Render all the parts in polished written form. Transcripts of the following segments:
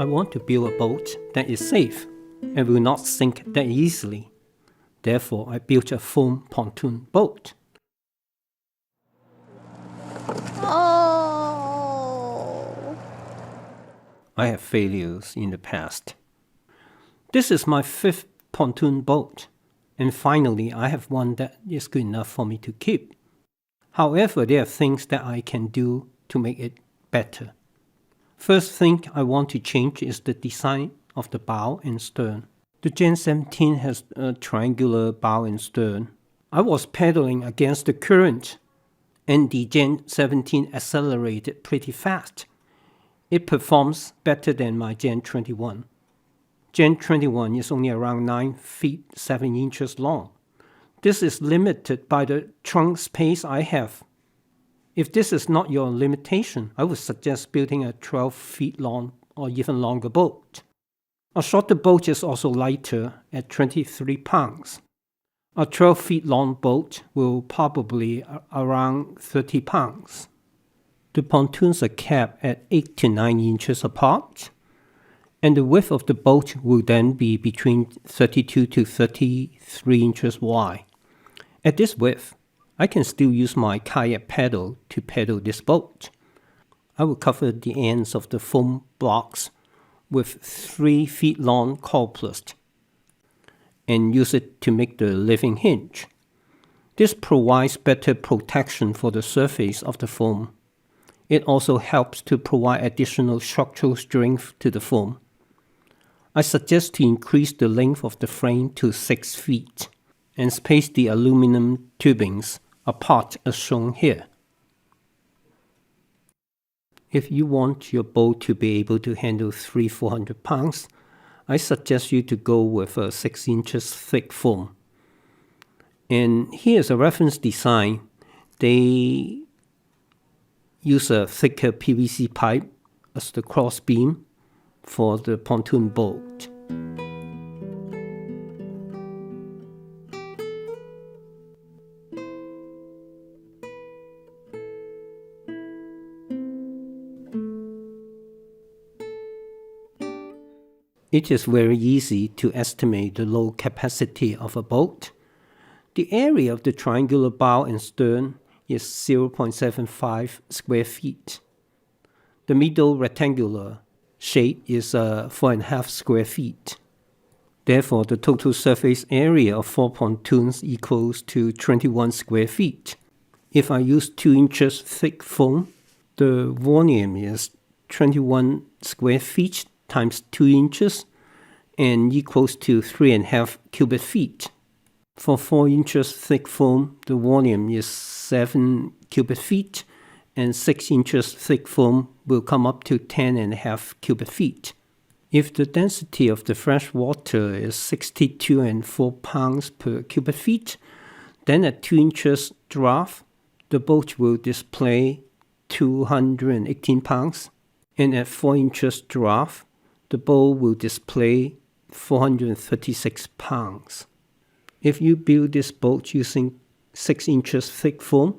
I want to build a boat that is safe and will not sink that easily. Therefore, I built a foam pontoon boat. Oh. I have failures in the past. This is my 5th pontoon boat, and finally I have one that is good enough for me to keep. However, there are things that I can do to make it better. First thing I want to change is the design of the bow and stern. The G21 has a triangular bow and stern. I was paddling against the current, and the G21 accelerated pretty fast. It performs better than my G21. G21 is only around 9 feet 7 inches long. This is limited by the trunk space I have. If this is not your limitation, I would suggest building a 12 feet long or even longer boat. A shorter boat is also lighter at 23 pounds. A 12 feet long boat will probably around 30 pounds. The pontoons are capped at 8 to 9 inches apart, and the width of the boat will then be between 32 to 33 inches wide. At this width, I can still use my kayak paddle to paddle this boat. I will cover the ends of the foam blocks with 3 feet long cordplus and use it to make the living hinge. This provides better protection for the surface of the foam. It also helps to provide additional structural strength to the foam. I suggest to increase the length of the frame to 6 feet and space the aluminum tubings apart as shown here. If you want your boat to be able to handle 300-400 pounds, I suggest you to go with a 6 inches thick foam. And here's a reference design. They use a thicker PVC pipe as the cross beam for the pontoon boat. It is very easy to estimate the load capacity of a boat. The area of the triangular bow and stern is 0.75 square feet. The middle rectangular shape is 4.5 square feet. Therefore, the total surface area of 4 pontoons equals to 21 square feet. If I use 2 inches thick foam, the volume is 21 square feet times 2 inches and equals to 3.5 cubic feet. For 4 inches thick foam, the volume is 7 cubic feet, and 6 inches thick foam will come up to 10.5 cubic feet. If the density of the fresh water is 62.4 pounds per cubic feet, then at 2 inches draft, the boat will display 218 pounds, and at 4 inches draft, the boat will display 436 pounds. If you build this boat using 6 inches thick foam,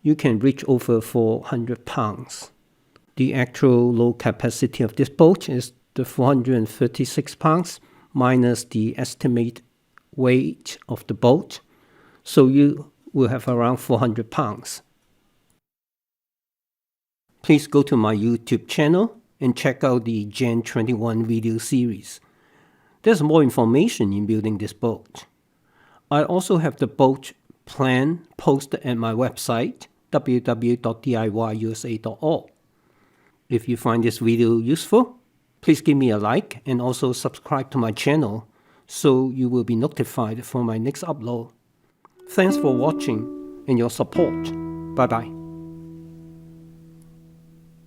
you can reach over 400 pounds. The actual load capacity of this boat is the 436 pounds minus the estimated weight of the boat, so you will have around 400 pounds. Please go to my YouTube channel and check out the G21 video series. There's more information in building this boat. I also have the boat plan posted at my website www.diyusa.org. If you find this video useful, please give me a like and also subscribe to my channel so you will be notified for my next upload. Thanks for watching and your support. Bye bye.